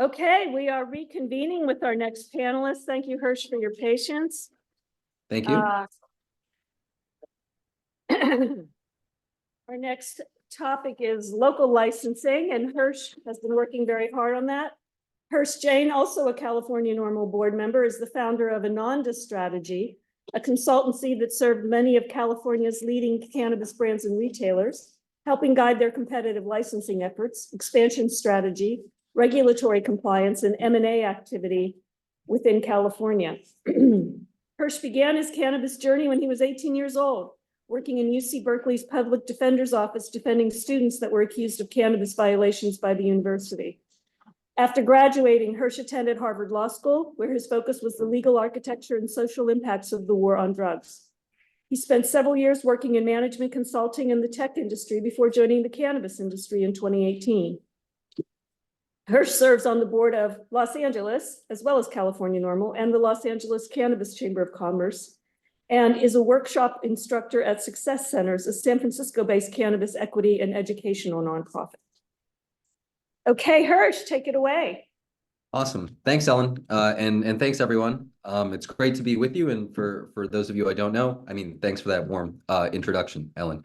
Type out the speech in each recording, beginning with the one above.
Okay, we are reconvening with our next panelist. Thank you, Hirsh, for your patience. Thank you. Our next topic is local licensing, and Hirsh has been working very hard on that. Hirsh Jain, also a California NORML board member, is the founder of Ananda Strategy, a consultancy that served many of California's leading cannabis brands and retailers, helping guide their competitive licensing efforts, expansion strategy, regulatory compliance, and M&A activity within California. Hirsh began his cannabis journey when he was 18 years old, working in UC Berkeley's public defender's office defending students that were accused of cannabis violations by the university. After graduating, Hirsh attended Harvard Law School, where his focus was the legal architecture and social impacts of the war on drugs. He spent several years working in management consulting in the tech industry before joining the cannabis industry in 2018. Hirsh serves on the board of Los Angeles, as well as California NORML, and the Los Angeles Cannabis Chamber of Commerce, and is a workshop instructor at Success Centers, a San Francisco-based cannabis equity and educational nonprofit. Okay, Hirsh, take it away. Awesome. Thanks, Ellen. And thanks, everyone. It's great to be with you. And for those of you I don't know, thanks for that warm introduction, Ellen.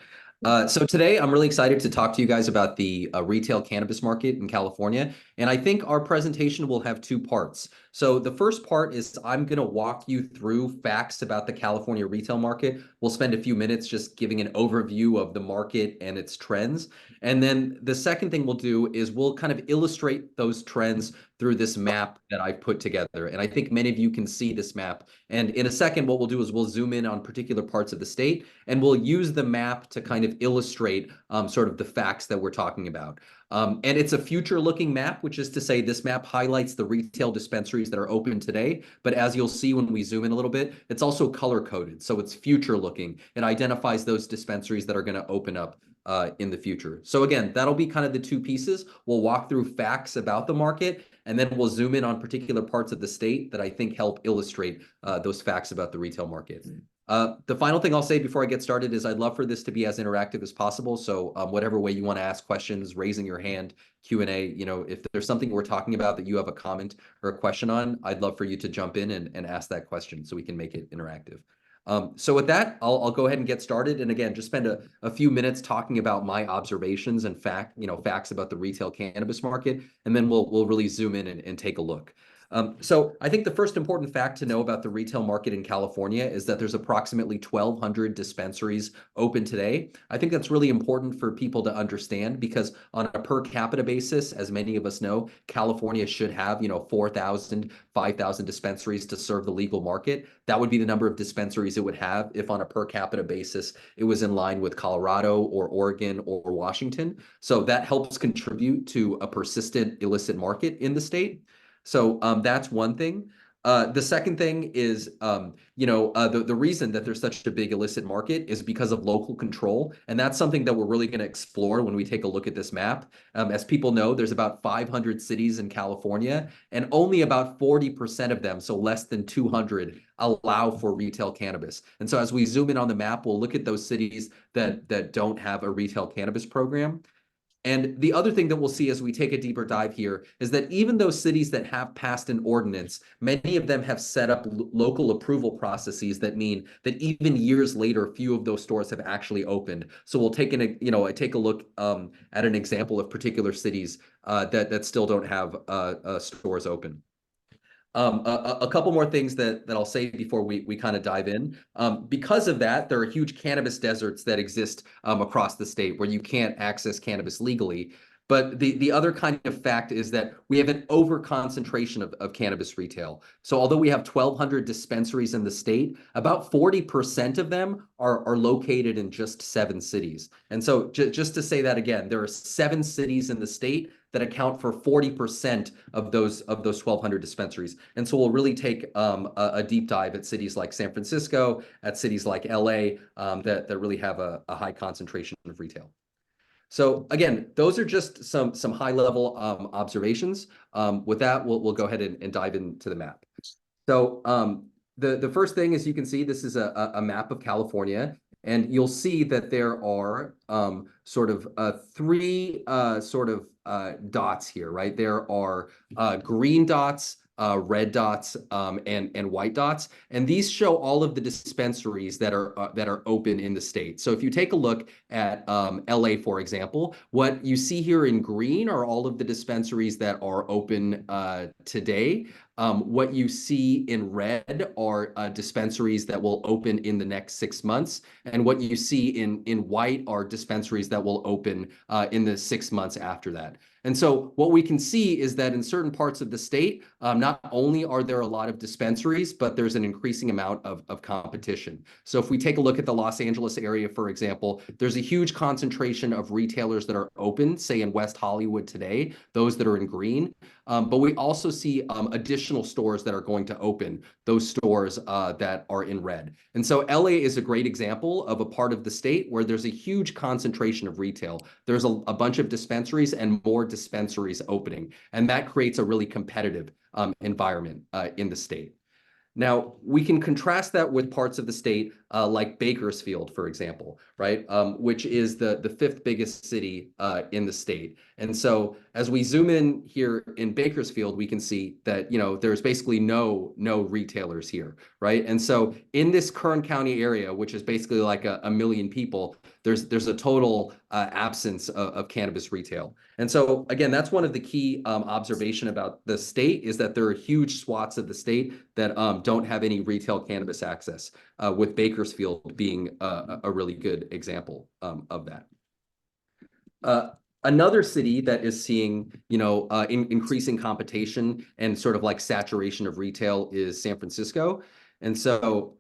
So today, I'm really excited to talk to you guys about the retail cannabis market in California. And I think our presentation will have two parts. So the first part is I'm going to walk you through facts about the California retail market. We'll spend a few minutes just giving an overview of the market and its trends. And then the second thing we'll do is we'll kind of illustrate those trends through this map that I've put together. And I think many of you can see this map. And in a second, what we'll do is we'll zoom in on particular parts of the state, and we'll use the map to kind of illustrate sort of the facts that we're talking about. And it's a future-looking map, which is to say this map highlights the retail dispensaries that are open today. But as you'll see when we zoom in a little bit, it's also color-coded. So it's future-looking. It identifies those dispensaries that are going to open up in the future. So again, that'll be kind of the two pieces. We'll walk through facts about the market, and then we'll zoom in on particular parts of the state that I think help illustrate those facts about the retail market. The final thing I'll say before I get started is I'd love for this to be as interactive as possible. So whatever way you want to ask questions, raising your hand, Q&A, if there's something we're talking about that you have a comment or a question on, I'd love for you to jump in and ask that question so we can make it interactive. So with that, I'll go ahead and get started. And again, just spend a few minutes talking about my observations and facts about the retail cannabis market, and then we'll really zoom in and take a look. So I think the first important fact to know about the retail market in California is that there's approximately 1,200 dispensaries open today. I think that's really important for people to understand because on a per capita basis, as many of us know, California should have 4,000, 5,000 dispensaries to serve the legal market. That would be the number of dispensaries it would have if on a per capita basis it was in line with Colorado or Oregon or Washington. So that helps contribute to a persistent illicit market in the state. So that's one thing. The second thing is, the reason that there's such a big illicit market is because of local control. And that's something that we're really going to explore when we take a look at this map. As people know, there's about 500 cities in California, and only about 40% of them, so less than 200, allow for retail cannabis. And so as we zoom in on the map, we'll look at those cities that don't have a retail cannabis program. And the other thing that we'll see as we take a deeper dive here is that even those cities that have passed an ordinance, many of them have set up local approval processes that mean that even years later, few of those stores have actually opened. So we'll take a look at an example of particular cities that still don't have stores open. A couple more things that I'll say before we kind of dive in. Because of that, there are huge cannabis deserts that exist across the state where you can't access cannabis legally. But the other kind of fact is that we have an over-concentration of cannabis retail. So although we have 1,200 dispensaries in the state, about 40% of them are located in just 7 cities. And so just to say that again, there are 7 cities in the state that account for 40% of those 1,200 dispensaries. And so we'll really take a deep dive at cities like San Francisco, at cities like LA that really have a high concentration of retail. So again, those are just some high-level observations. With that, we'll go ahead and dive into the map. So the first thing, as you can see, this is a map of California. And you'll see that there are sort of three dots here, right? There are green dots, red dots, and white dots, and these show all of the dispensaries that are open in the state. So if you take a look at LA, for example, what you see here in green are all of the dispensaries that are open today. What you see in red are dispensaries that will open in the next 6 months, and what you see in white are dispensaries that will open in the 6 months after that. And so what we can see is that in certain parts of the state, not only are there a lot of dispensaries, but there's an increasing amount of competition. So if we take a look at the Los Angeles area, for example, there's a huge concentration of retailers that are open, say in West Hollywood today, those that are in green. But we also see additional stores that are going to open, those stores that are in red. And so LA is a great example of a part of the state where there's a huge concentration of retail. There's a bunch of dispensaries and more dispensaries opening, and that creates a really competitive environment in the state. Now, we can contrast that with parts of the state like Bakersfield, for example, right, which is the fifth biggest city in the state. And so as we zoom in here in Bakersfield, we can see that, there's basically no retailers here, right? And so in this Kern County area, which is basically like a million people, there's a total absence of cannabis retail. And so again, that's one of the key observation about the state is that there are huge swaths of the state that don't have any retail cannabis access, with Bakersfield being a really good example of that. Another city that is seeing, increasing competition and sort of like saturation of retail is San Francisco. And so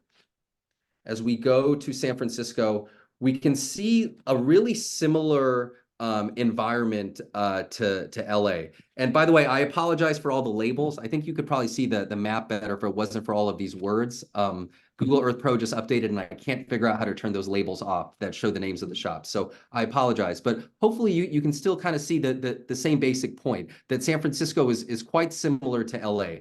as we go to San Francisco, we can see a really similar environment to LA. And by the way, I apologize for all the labels. I think you could probably see the map better if it wasn't for all of these words. Google Earth Pro just updated and I can't figure out how to turn those labels off that show the names of the shops. So I apologize, but hopefully you can still kind of see the same basic point that San Francisco is quite similar to LA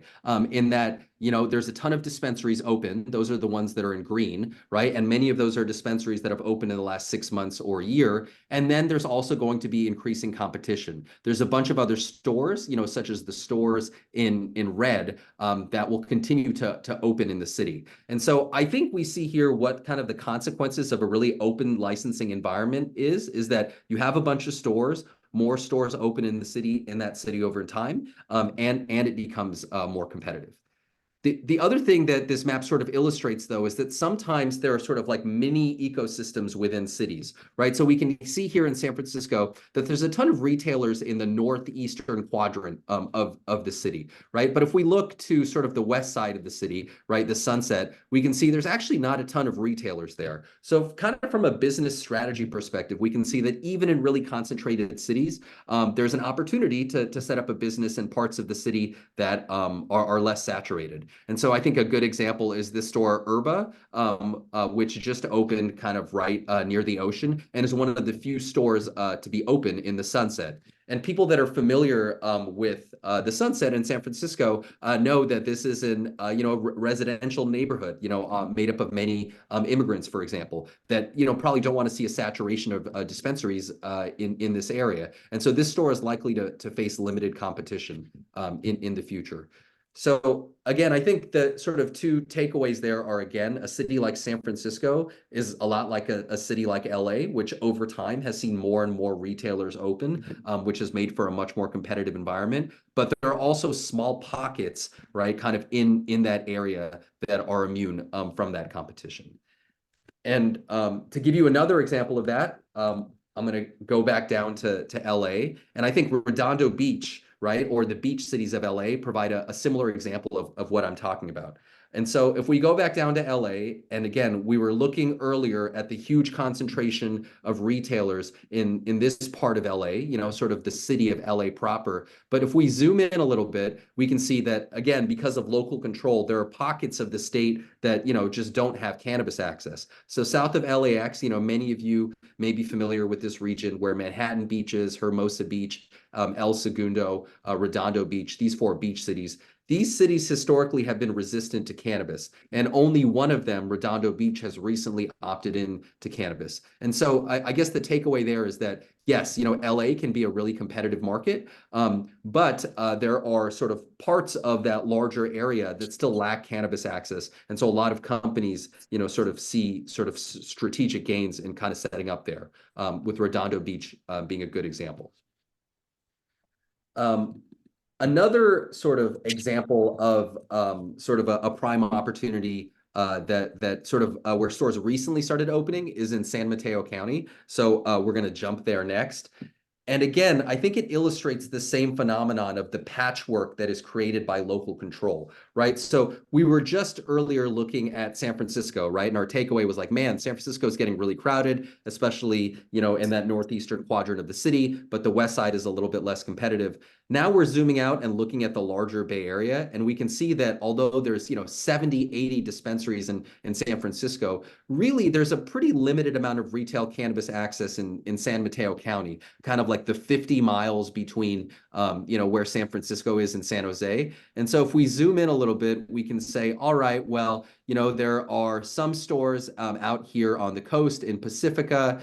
in that, there's a ton of dispensaries open. Those are the ones that are in green, right? And many of those are dispensaries that have opened in the last 6 months or a year. And then there's also going to be increasing competition. There's a bunch of other stores, such as the stores in red that will continue to open in the city. And so I think we see here what kind of the consequences of a really open licensing environment is that you have a bunch of stores, more stores open in that city over time, and it becomes more competitive. The other thing that this map sort of illustrates, though, is that sometimes there are sort of like mini ecosystems within cities, right? So we can see here in San Francisco that there's a ton of retailers in the northeastern quadrant of the city, right? But if we look to sort of the west side of the city, right, the Sunset, we can see there's actually not a ton of retailers there. So kind of from a business strategy perspective, we can see that even in really concentrated cities, there's an opportunity to set up a business in parts of the city that are less saturated. And so I think a good example is this store Herba, which just opened kind of right near the ocean and is one of the few stores to be open in the Sunset. And people that are familiar with the Sunset in San Francisco know that this is an residential neighborhood, made up of many immigrants, for example, that probably don't want to see a saturation of dispensaries in this area. And so this store is likely to face limited competition in the future. So again, I think the sort of two takeaways there are, again, a city like San Francisco is a lot like a city like LA, which over time has seen more and more retailers open, which has made for a much more competitive environment. But there are also small pockets, right, kind of in that area that are immune from that competition. And to give you another example of that, I'm going to go back down to LA. And I think Redondo Beach, right, or the beach cities of LA provide a similar example of what I'm talking about. And so if we go back down to LA, and again, we were looking earlier at the huge concentration of retailers in this part of LA, sort of the city of LA proper. But if we zoom in a little bit, we can see that, again, because of local control, there are pockets of the state that, just don't have cannabis access. So south of LAX, many of you may be familiar with this region where Manhattan Beach is, Hermosa Beach, El Segundo, Redondo Beach, these 4 beach cities. these cities historically have been resistant to cannabis, and only one of them, Redondo Beach, has recently opted in to cannabis. And so I guess the takeaway there is that, yes, LA can be a really competitive market, but there are sort of parts of that larger area that still lack cannabis access. And so a lot of companies, sort of see sort of strategic gains in kind of setting up there, with Redondo Beach being a good example. Another sort of example of sort of a prime opportunity that sort of where stores recently started opening is in San Mateo County. So we're going to jump there next. And again, I think it illustrates the same phenomenon of the patchwork that is created by local control, right? So we were just earlier looking at San Francisco, right? And our takeaway was like, man, San Francisco is getting really crowded, especially, in that northeastern quadrant of the city, but the west side is a little bit less competitive. Now we're zooming out and looking at the larger Bay Area, and we can see that although there's, 70, 80 dispensaries in San Francisco, really there's a pretty limited amount of retail cannabis access in San Mateo County, kind of like the 50 miles between, where San Francisco is and San Jose. And so if we zoom in a little bit, we can say, all right, well, there are some stores out here on the coast in Pacifica.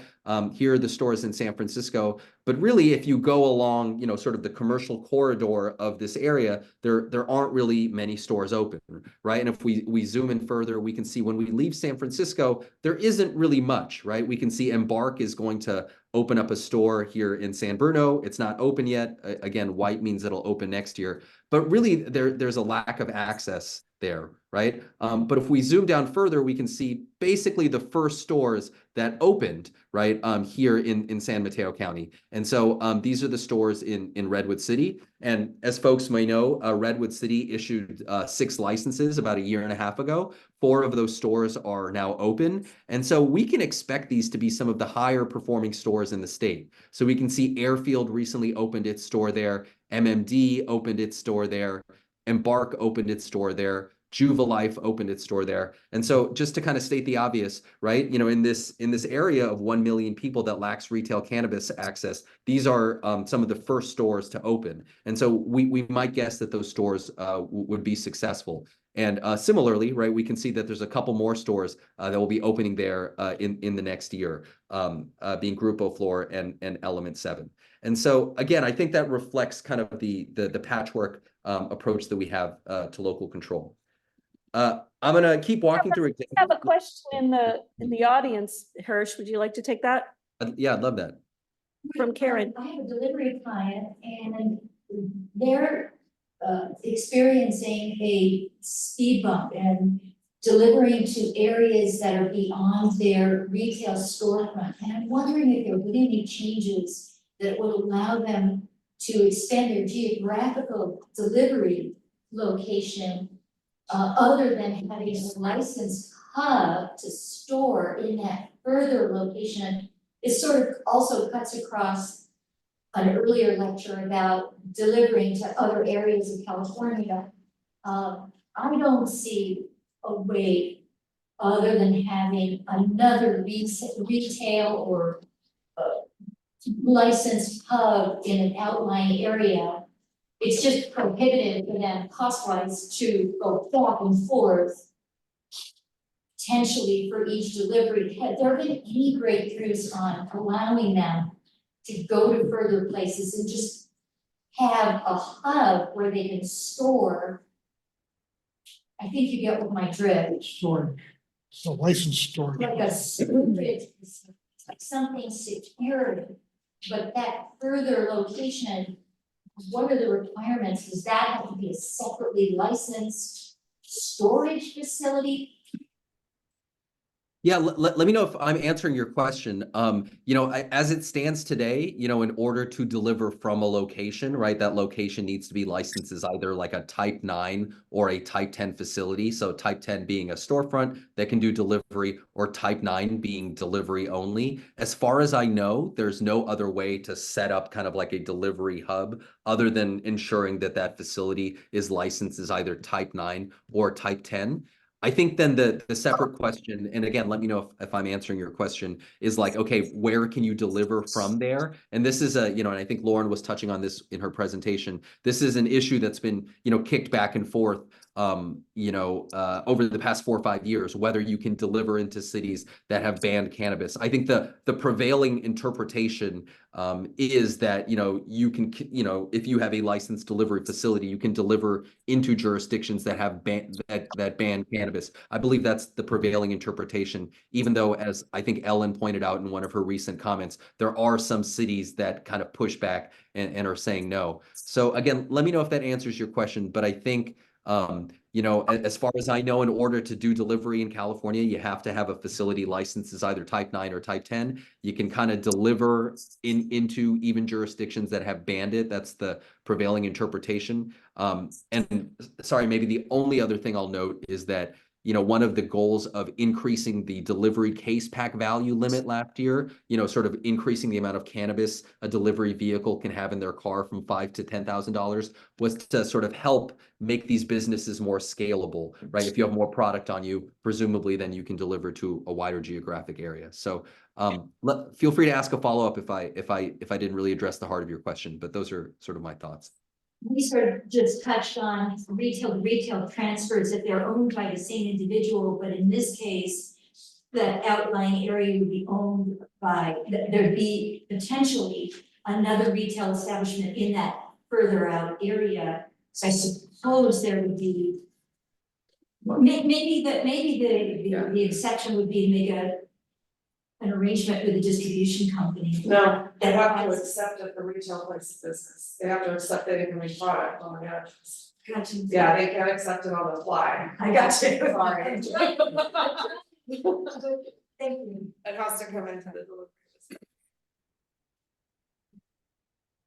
Here are the stores in San Francisco. But really, if you go along, sort of the commercial corridor of this area, there aren't really many stores open, right? And if we zoom in further, we can see when we leave San Francisco, there isn't really much, right? We can see Embark is going to open up a store here in San Bruno. It's not open yet. Again, white means it'll open next year. But really, there's a lack of access there, right? But if we zoom down further, we can see basically the first stores that opened, right, here in San Mateo County. And so these are the stores in Redwood City. And as folks may know, Redwood City issued 6 licenses about a year and a half ago. 4 of those stores are now open. And so we can expect these to be some of the higher performing stores in the state. So we can see Airfield recently opened its store there. MMD opened its store there. Embark opened its store there. Juvalife opened its store there. And so just to kind of state the obvious, right, in this area of 1 million people that lacks retail cannabis access, these are some of the first stores to open. And so we might guess that those stores would be successful. And similarly, right, we can see that there's a couple more stores that will be opening there in the next year, being Grupo Flor and Element 7. And so again, I think that reflects kind of the patchwork approach that we have to local control. I'm going to keep walking through examples. I have a question in the audience. Hirsh, would you like to take that? Yeah, I'd love that. From Karen. I have a delivery client and they're experiencing a speed bump and delivering to areas that are beyond their retail storefront. And I'm wondering if there would be any changes that would allow them to extend their geographical delivery location other than having a licensed hub to store in that further location. It sort of also cuts across an earlier lecture about delivering to other areas of California. I don't see a way other than having another retail or licensed hub in an outlying area. It's just prohibitive for them cost-wise to go back and forth potentially for each delivery. Have there been any breakthroughs on allowing them to go to further places and just have a hub where they can store? I think you get what my drift. Storage, so licensed storage. Like a storage, like something secure, but that further location, what are the requirements? Does that have to be a separately licensed storage facility? Yeah, let me know if I'm answering your question. As it stands today, in order to deliver from a location, right, that location needs to be licensed as either like a type 9 or a type 10 facility. So type 10 being a storefront that can do delivery, or type 9 being delivery only. As far as I know, there's no other way to set up kind of like a delivery hub other than ensuring that that facility is licensed as either type 9 or type 10. I think then the separate question, and again, let me know if I'm answering your question, is like, okay, where can you deliver from there? And this is and I think Lauren was touching on this in her presentation. This is an issue that's been, kicked back and forth, over the past 4 or 5 years, whether you can deliver into cities that have banned cannabis. I think the prevailing interpretation is that, you can, if you have a licensed delivery facility, you can deliver into jurisdictions that have that ban cannabis. I believe that's the prevailing interpretation, even though, as I think Ellen pointed out in one of her recent comments, there are some cities that kind of push back and are saying no. So again, let me know if that answers your question, but I think as far as I know, in order to do delivery in California, you have to have a facility license as either type 9 or type 10. You can kind of deliver into even jurisdictions that have banned it. That's the prevailing interpretation. And sorry, maybe the only other thing I'll note is that one of the goals of increasing the delivery case pack value limit last year, sort of increasing the amount of cannabis a delivery vehicle can have in their car from $5,000 to $10,000, was to sort of help make these businesses more scalable, right? If you have more product on you, presumably then you can deliver to a wider geographic area. So feel free to ask a follow-up if I didn't really address the heart of your question, but those are sort of my thoughts. We sort of just touched on retail transfers if they're owned by the same individual, but in this case, the outlying area would be owned by, there'd be potentially another retail establishment in that further out area. So I suppose there would be, maybe the exception would be to make an arrangement with a distribution company. No, they have to accept it for retail place of business. They have to accept that it can be product on the address. Gotcha. Yeah, they can't accept it on the fly. I got you. Sorry. Thank you. It has to come into the delivery.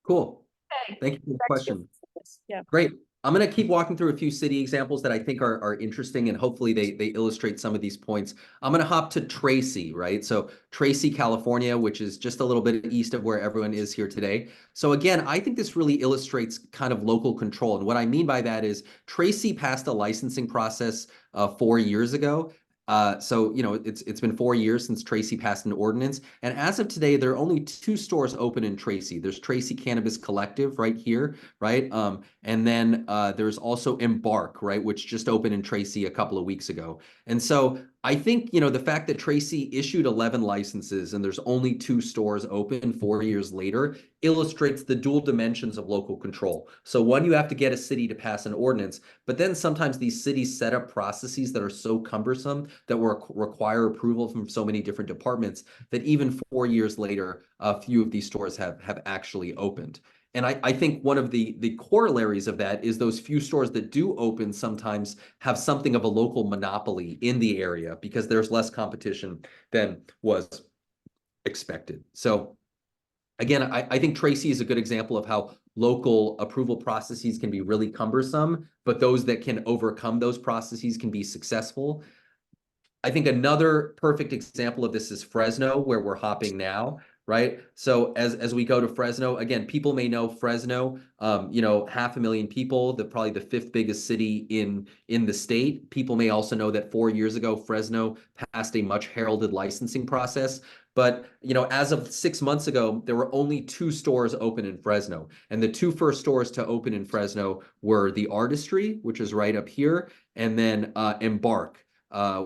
Cool. Okay. Thank you for the question. Yeah. Great. I'm going to keep walking through a few city examples that I think are interesting, and hopefully they illustrate some of these points. I'm going to hop to Tracy, right? So Tracy, California, which is just a little bit east of where everyone is here today. So again, I think this really illustrates kind of local control. And what I mean by that is Tracy passed a licensing process 4 years ago. So, it's been 4 years since Tracy passed an ordinance. And as of today, there are only 2 stores open in Tracy. There's Tracy Cannabis Collective right here, right? And then there's also Embark, right, which just opened in Tracy a couple of weeks ago. And so I think, the fact that Tracy issued 11 licenses and there's only 2 stores open 4 years later illustrates the dual dimensions of local control. So one, you have to get a city to pass an ordinance, but then sometimes these cities set up processes that are so cumbersome that will require approval from so many different departments that even 4 years later, a few of these stores have actually opened. And I think one of the corollaries of that is those few stores that do open sometimes have something of a local monopoly in the area because there's less competition than was expected. So again, I think Tracy is a good example of how local approval processes can be really cumbersome, but those that can overcome those processes can be successful. I think another perfect example of this is Fresno, where we're hopping now, right? So as we go to Fresno, again, people may know Fresno, 500,000 people, probably the 5th biggest city in the state. People may also know that 4 years ago, Fresno passed a much heralded licensing process. But, as of 6 months ago, there were only 2 stores open in Fresno. And the 2 first stores to open in Fresno were the Artistry, which is right up here, and then Embark,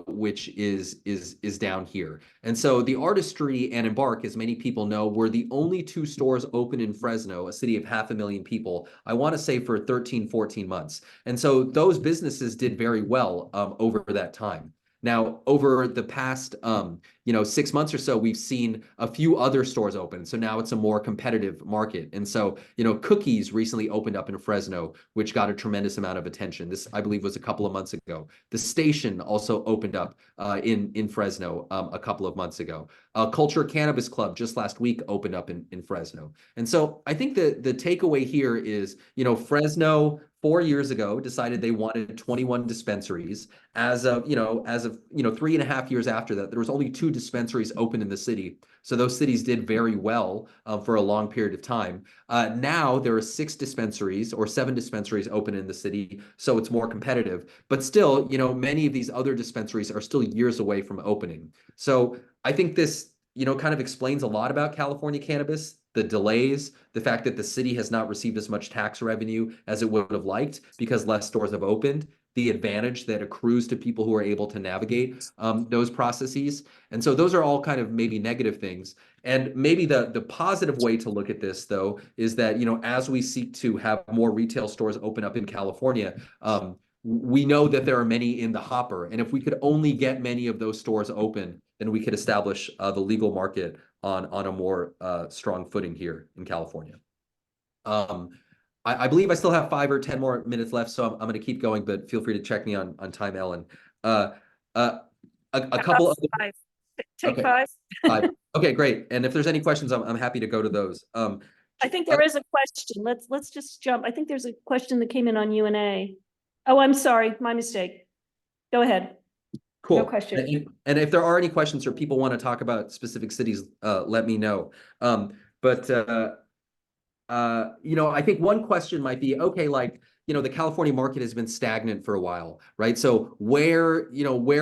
which is down here. And so the Artistry and Embark, as many people know, were the only 2 stores open in Fresno, a city of 500,000 people, I want to say for 13, 14 months. And so those businesses did very well over that time. Now, over the past, 6 months or so, we've seen a few other stores open. So now it's a more competitive market. And so, Cookies recently opened up in Fresno, which got a tremendous amount of attention. This, I believe, was a couple of months ago. The Station also opened up in Fresno a couple of months ago. Culture Cannabis Club just last week opened up in Fresno. And so I think the takeaway here is, Fresno 4 years ago decided they wanted 21 dispensaries. As of 3.5 years after that, there was only 2 2 dispensaries open in the city. So those cities did very well for a long period of time. Now there are 6 dispensaries or 7 dispensaries open in the city, so it's more competitive. But still, you know, many of these other dispensaries are still years away from opening. So I think this, you know, kind of explains a lot about California cannabis, the delays, the fact that the city has not received as much tax revenue as it would have liked because less stores have opened, the advantage that accrues to people who are able to navigate those processes. And so those are all kind of maybe negative things. And maybe the positive way to look at this, though, is that, you know, as we seek to have more retail stores open up in California, we know that there are many in the hopper. And if we could only get many of those stores open, then we could establish the legal market on a more strong footing here in California. I believe I still have 5 or 10 more minutes left, so I'm going to keep going, but feel free to check me on time, Ellen. A couple of Five. Take okay. 5. 5. Okay, great. And if there's any questions, I'm happy to go to those. I think there is a question. Let's just jump. I think there's a question that came in on UNA. Oh, I'm sorry, my mistake. Go ahead. Cool. No question. And if there are any questions or people want to talk about specific cities, let me know. You know, I think one question might be, okay, like, you know, the California market has been stagnant for a while, right? So where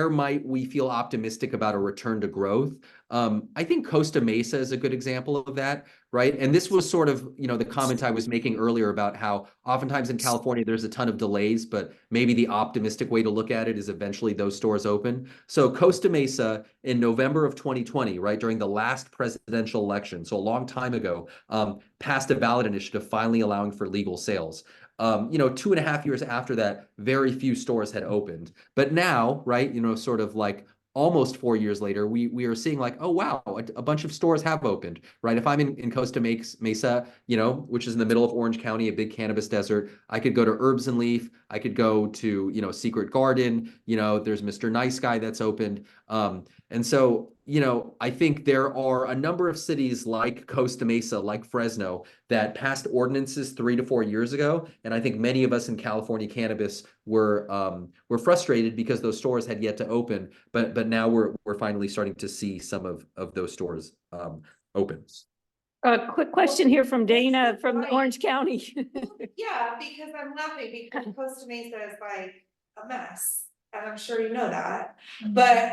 might we feel optimistic about a return to growth? I think Costa Mesa is a good example of that, right? And this was sort of, you know, the comment I was making earlier about how oftentimes in California, there's a ton of delays, but maybe the optimistic way to look at it is eventually those stores open. So Costa Mesa in November of 2020, right, during the last presidential election, so a long time ago, passed a ballot initiative finally allowing for legal sales. You know, 2.5 years after that, very few stores had opened. But now, right, you know, sort of like almost 4 years later, we are seeing like, oh, wow, a bunch of stores have opened, right? If I'm in Costa Mesa, you know, which is in the middle of Orange County, a big cannabis desert, I could go to Herbs and Leaf. I could go to, you know, Secret Garden. You know, there's Mr. Nice Guy that's opened. And so, you know, I think there are a number of cities like Costa Mesa, like Fresno, that passed ordinances 3 to 4 years ago. And I think many of us in California cannabis were frustrated because those stores had yet to open. But now we're finally starting to see some of those stores open. A quick question here from Dana from Orange County. Yeah, because I'm laughing because Costa Mesa is like a mess, and I'm sure you know that. But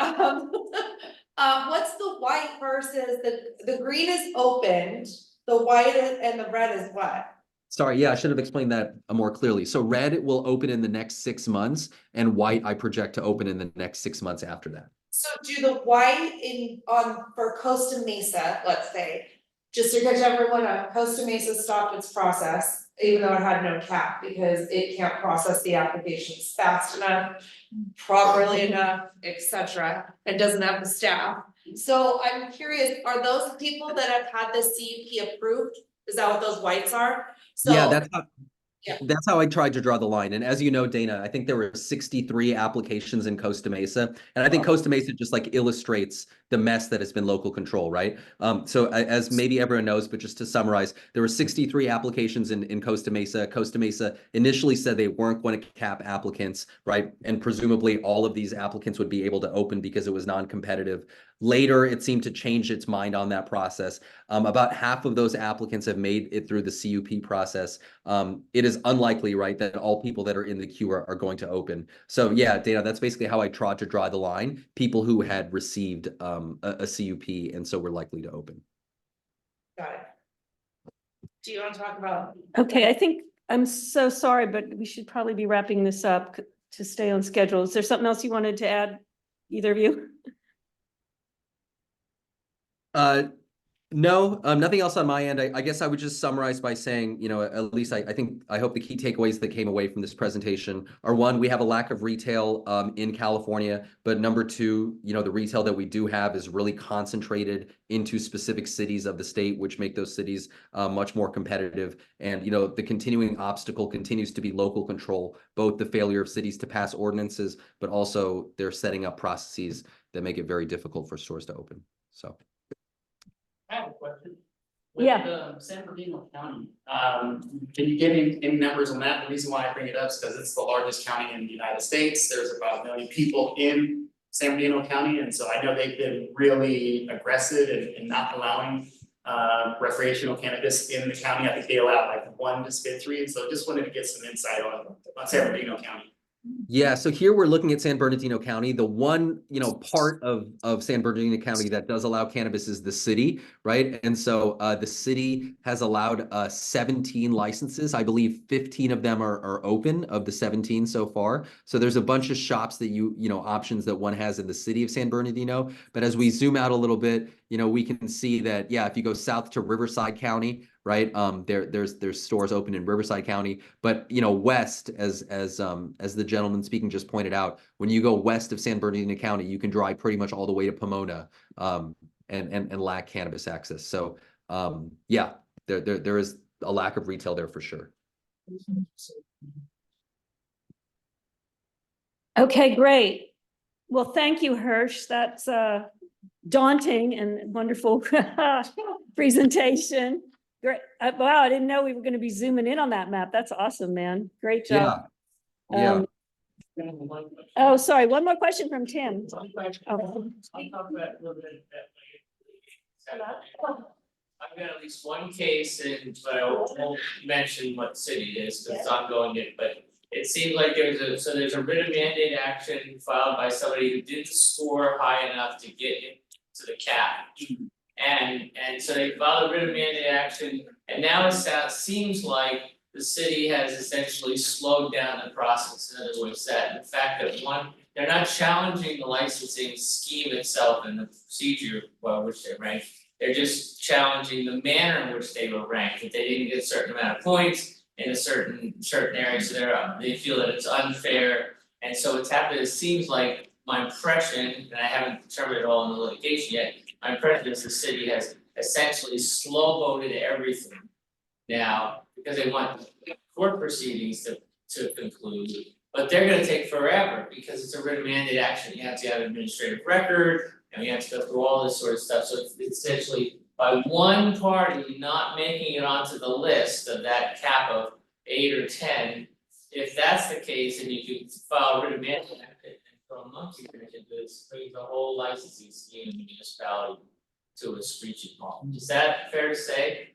what's the white versus the green is opened, the white and the red is what? Sorry, yeah, I should have explained that more clearly. So red will open in the next 6 months, and white I project to open in the next 6 months after that. So do the white for Costa Mesa, let's say, just to catch everyone up, Costa Mesa stopped its process, even though it had no cap, because it can't process the applications fast enough, properly enough, etc. It doesn't have the staff. So I'm curious, are those people that have had the CUP approved? Is that what those whites are? So Yeah, yeah. that's how I tried to draw the line. And as you know, Dana, I think there were 63 applications in Costa Mesa. And I think Costa Mesa just like illustrates the mess that has been local control, right? So as maybe everyone knows, but just to summarize, there were 63 applications in Costa Mesa. Costa Mesa initially said they weren't going to cap applicants, right? And presumably all of these applicants would be able to open because it was non-competitive. Later, it seemed to change its mind on that process. About half of those applicants have made it through the CUP process. It is unlikely, right, that all people that are in the queue are going to open. So yeah, Dana, that's basically how I tried to draw the line. People who had received a CUP and so were likely to open. Got it. Do you want to talk about? Okay, I think, I'm so sorry, but we should probably be wrapping this up to stay on schedule. Is there something else you wanted to add, either of you? No, nothing else on my end. I guess I would just summarize by saying, you know, at least I hope the key takeaways that came away from this presentation are, one, we have a lack of retail in California, but number two, you know, the retail that we do have is really concentrated into specific cities of the state, which make those cities much more competitive. And, you know, the continuing obstacle continues to be local control, both the failure of cities to pass ordinances, but also they're setting up processes that make it very difficult for stores to open. So. I have a question. Yeah. With San Bernardino County, can you give any numbers on that? The reason why I bring it up is because it's the largest county in the United States. There's about 1 million people in San Bernardino County, and so I know they've been really aggressive in not allowing recreational cannabis in the county. I think they allow like one dispensary, and so just wanted to get some insight on San Bernardino County. Yeah, so here we're looking at San Bernardino County. The one, part of San Bernardino County that does allow cannabis is the city, right? And so the city has allowed 17 licenses. I believe 15 of them are open of the 17 so far. So there's a bunch of shops that options that one has in the city of San Bernardino. But as we zoom out a little bit, we can see that, yeah, if you go south to Riverside County, right? There's stores open in Riverside County, but west, as the gentleman speaking just pointed out, when you go west of San Bernardino County, you can drive pretty much all the way to Pomona, and lack cannabis access. So yeah, there is a lack of retail there for sure. Okay, great. Well, thank you, Hirsh. That's a daunting and wonderful presentation. Great. Wow, I didn't know we were going to be zooming in on that map. That's awesome, man. Great job. Yeah. Oh, sorry. One more question from Tim. I'll talk about a little bit I've got at least one case, but I won't mention what city it is because it's ongoing. But it seemed like there's a writ of mandate action filed by somebody who didn't score high enough to get into the cap. And so they filed a writ of mandate action, and now it seems like the city has essentially slowed down the process. In other words, that the fact that they're not challenging the licensing scheme itself and the procedure by which they're ranked. They're just challenging the manner in which they were ranked. That they didn't get a certain amount of points in a certain area, so they feel that it's unfair. And so what's happened, it seems like my impression, and I haven't determined it all in the litigation yet, my impression is the city has essentially slow voted everything now because they want court proceedings to conclude, but they're gonna take forever because it's a writ of mandate action. You have to have an administrative record and we have to go through all this sort of stuff. So it's essentially by one party not making it onto the list of that cap of 8 or 10, if that's the case, then you can file a writ of mandate action and for a monkey wrench into this, bring the whole licensing scheme in the municipality to a screeching halt. Is that fair to say?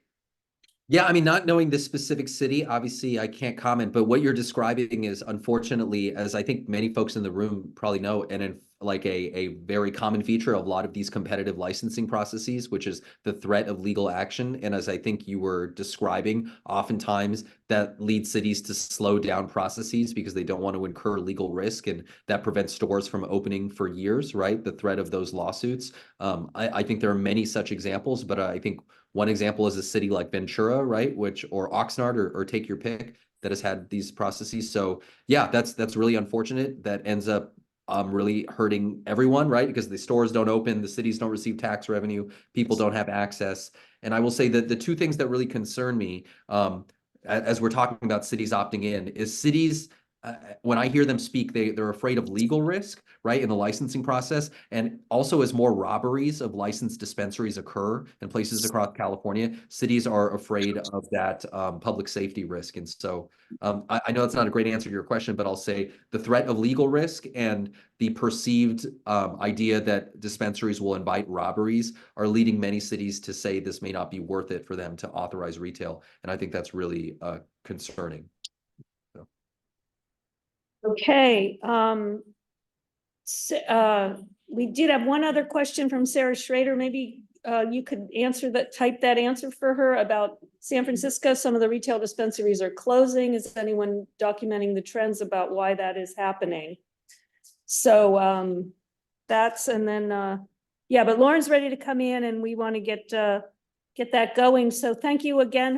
Yeah, I mean, not knowing the specific city, obviously I can't comment, but what you're describing is unfortunately, as I think many folks in the room probably know, and in like a very common feature of a lot of these competitive licensing processes, which is the threat of legal action. And as I think you were describing, oftentimes that leads cities to slow down processes because they don't want to incur legal risk, and that prevents stores from opening for years, right? The threat of those lawsuits. I think there are many such examples, but I think one example is a city like Ventura, right? Or Oxnard, or take your pick, that has had these processes. So yeah, that's really unfortunate. That ends up really hurting everyone, right? Because the stores don't open, the cities don't receive tax revenue, people don't have access. And I will say that the two things that really concern me, as we're talking about cities opting in, is cities, when I hear them speak, they're afraid of legal risk, right, in the licensing process. And also, as more robberies of licensed dispensaries occur in places across California, cities are afraid of that public safety risk. And so I know that's not a great answer to your question, but I'll say the threat of legal risk and the perceived idea that dispensaries will invite robberies are leading many cities to say this may not be worth it for them to authorize retail. And I think that's really concerning. Okay, we did have one other question from Sarah Schrader. Maybe you could type that answer for her about San Francisco. Some of the retail dispensaries are closing. Is anyone documenting the trends about why that is happening? So and then yeah, but Lauren's ready to come in and we want to get that going. So thank you again,